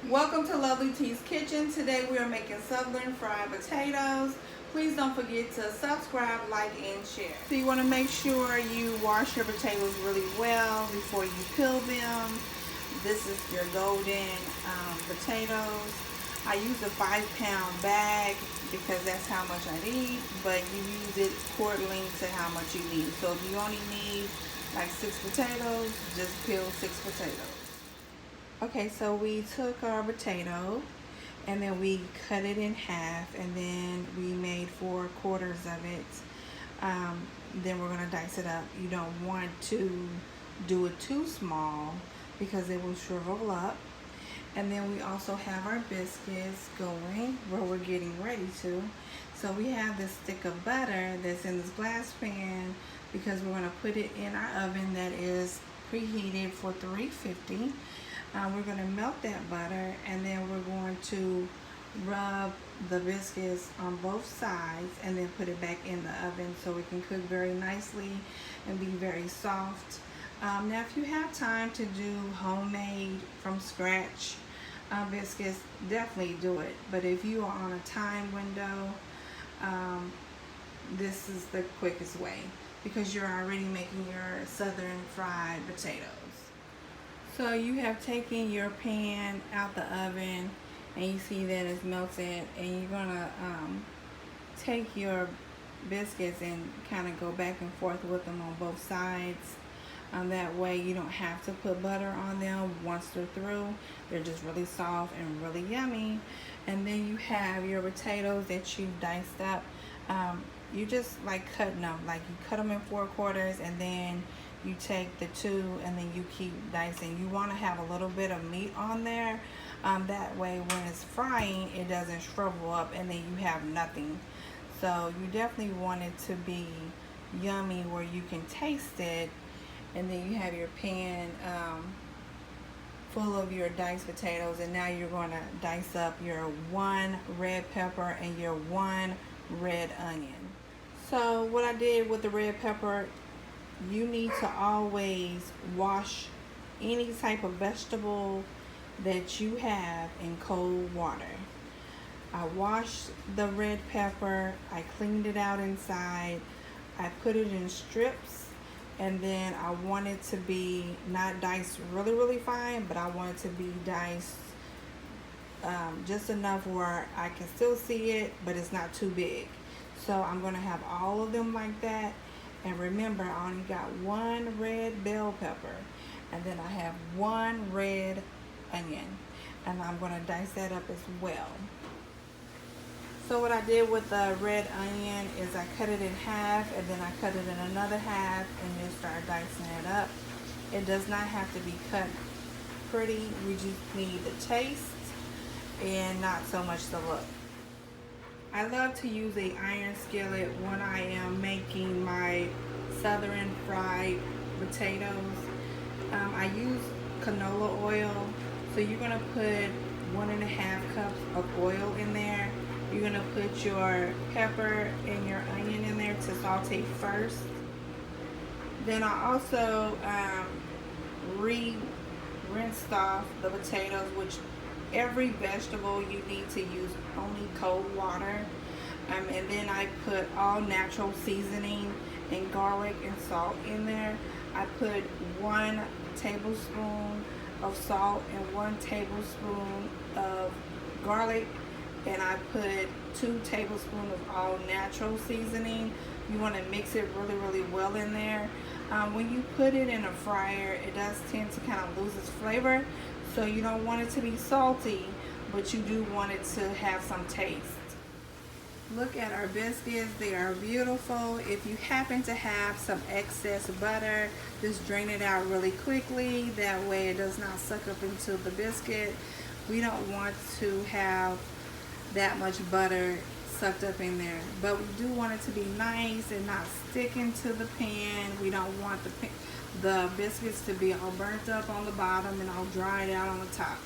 Welcome to Lovely T's Kitchen. Today we are making southern fried potatoes. Please don't forget to subscribe, like, and share. So you want to make sure you wash your potatoes really well before you peel them. This is your golden potatoes. I use a 5-pound bag because that's how much I need, but you use it accordingly to how much you need. So if you only need like 6 potatoes, just peel 6 potatoes. Okay, so we took our potato and then we cut it in half, and then we made 4/4 of it. Then we're gonna dice it up. You don't want to do it too small because it will shrivel up. And then we also have our biscuits going where we're getting ready to. So we have this stick of butter that's in this glass pan because we're gonna put it in our oven that is preheated for 350. We're going to melt that butter, and then we're going to rub the biscuits on both sides and then put it back in the oven so it can cook very nicely and be very soft. Now if you have time to do homemade from scratch biscuits, definitely do it. But if you are on a time window, this is the quickest way because you're already making your southern fried potatoes. So you have taken your pan out the oven and you see that it's melted, and you're gonna take your biscuits and kind of go back and forth with them on both sides. That way you don't have to put butter on them once they're through. They're just really soft and really yummy. And then you have your potatoes that you've diced up. You just like cutting them, like you cut them in 4/4, and then you take the 2 and then you keep dicing. You want to have a little bit of meat on there. That way when it's frying, it doesn't shrivel up and then you have nothing. So you definitely want it to be yummy where you can taste it. And then you have your pan full of your diced potatoes, and now you're going to dice up your 1 red pepper and your 1 red onion. So what I did with the red pepper, you need to always wash any type of vegetable that you have in cold water. I washed the red pepper, I cleaned it out inside, I put it in strips, and then I want it to be not diced really fine, but I want it to be diced just enough where I can still see it, but it's not too big. So I'm going to have all of them like that. And remember, I only got 1 red bell pepper, and then I have 1 red onion, and I'm going to dice that up as well. So what I did with the red onion is I cut it in half, and then I cut it in another half, and then start dicing it up. It does not have to be cut pretty. We just need the taste and not so much the look. I love to use an iron skillet when I am making my southern fried potatoes. I use canola oil. So you're going to put 1.5 cups of oil in there. You're going to put your pepper and your onion in there to saute first. Then I also rinsed off the potatoes, which every vegetable you need to use only cold water. And then I put all natural seasoning and garlic and salt in there. I put 1 tablespoon of salt and 1 tablespoon of garlic, and I put 2 tablespoons of all natural seasoning. You want to mix it really well in there. When you put it in a fryer, it does tend to kind of lose its flavor. So you don't want it to be salty, but you do want it to have some taste. Look at our biscuits, they are beautiful. If you happen to have some excess butter, just drain it out really quickly. That way it does not suck up into the biscuit. We don't want to have that much butter sucked up in there, but we do want it to be nice and not sticking to the pan. We don't want the biscuits to be all burnt up on the bottom and all dried out on the top.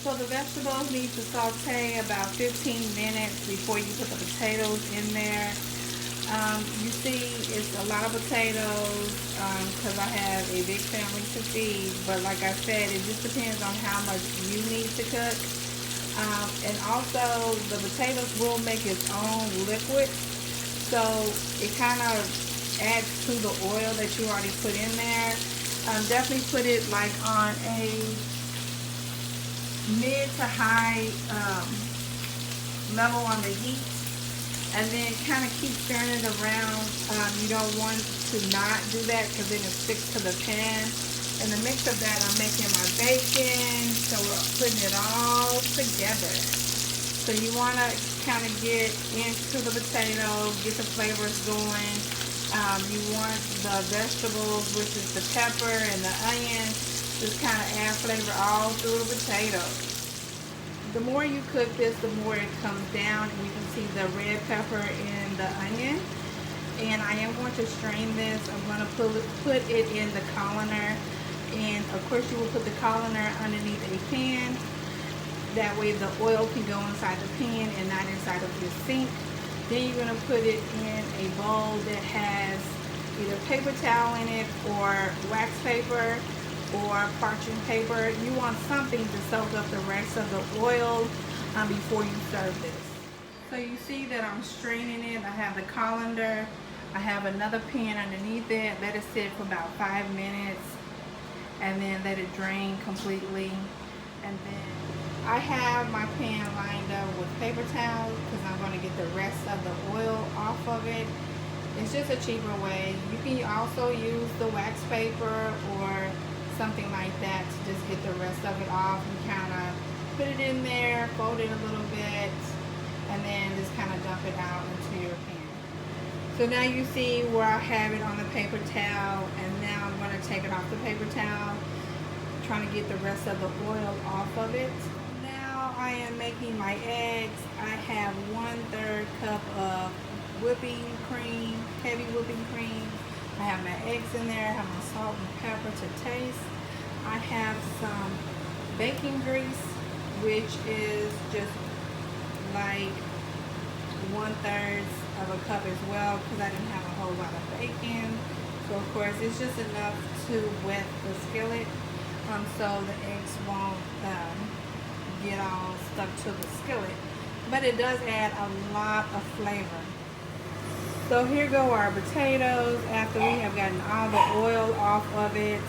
So the vegetables need to saute about 15 minutes before you put the potatoes in there. You see, it's a lot of potatoes because I have a big family to feed. But like I said, it just depends on how much you need to cook. And also, the potatoes will make its own liquid. So it kind of adds to the oil that you already put in there. Definitely put it like on a mid to high level on the heat, and then kind of keep stirring it around. You don't want to not do that because then it sticks to the pan. In the mix of that, I'm making my bacon, so we're putting it all together. So you want to kind of get into the potato, get the flavors going. You want the vegetables, which is the pepper and the onion, just kind of add flavor all through the potato. The more you cook this, the more it comes down, and you can see the red pepper and the onion. And I am going to strain this. I'm going to put it in the colander, and of course you will put the colander underneath a pan. That way the oil can go inside the pan and not inside of your sink. Then you're going to put it in a bowl that has either paper towel in it or wax paper or parchment paper. You want something to soak up the rest of the oil before you serve this. So you see that I'm straining it. I have the colander. I have another pan underneath it. Let it sit for about 5 minutes and then let it drain completely. And then I have my pan lined up with paper towels because I'm going to get the rest of the oil off of it. It's just a cheaper way. You can also use the wax paper or something like that to just get the rest of it off. You kind of put it in there, fold it a little bit, and then just kind of dump it out into your pan. So now you see where I have it on the paper towel, and now I'm going to take it off the paper towel, trying to get the rest of the oil off of it. Now I am making my eggs. I have 1/3 cup of whipping cream, heavy whipping cream. I have my eggs in there. I have my salt and pepper to taste. I have some baking grease, which is just like 1/3 of a cup as well because I didn't have a whole lot of bacon. So of course it's just enough to wet the skillet so the eggs won't get all stuck to the skillet. But it does add a lot of flavor. So here go our potatoes after we have gotten all the oil off of it.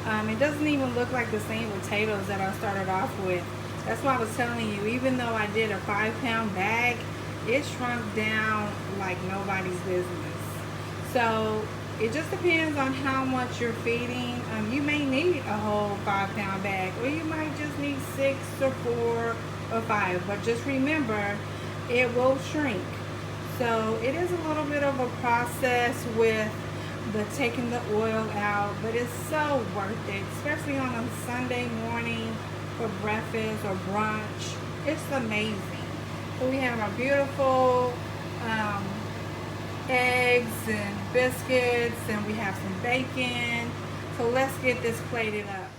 It doesn't even look like the same potatoes that I started off with. That's why I was telling you, even though I did a 5-pound bag, it shrunk down like nobody's business. So it just depends on how much you're feeding. You may need a whole 5-pound bag, or you might just need 6 or 4 or 5. But just remember, it will shrink. So it is a little bit of a process with the taking the oil out, but it's so worth it, especially on a Sunday morning for breakfast or brunch. It's amazing. So we have our beautiful eggs and biscuits, and we have some bacon. So let's get this plated up.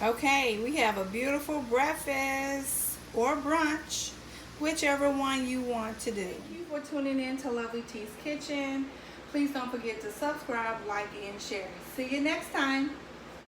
Okay, we have a beautiful breakfast or brunch, whichever one you want to do. Thank you for tuning in to Lovely T's Kitchen. Please don't forget to subscribe, like, and share. See you next time.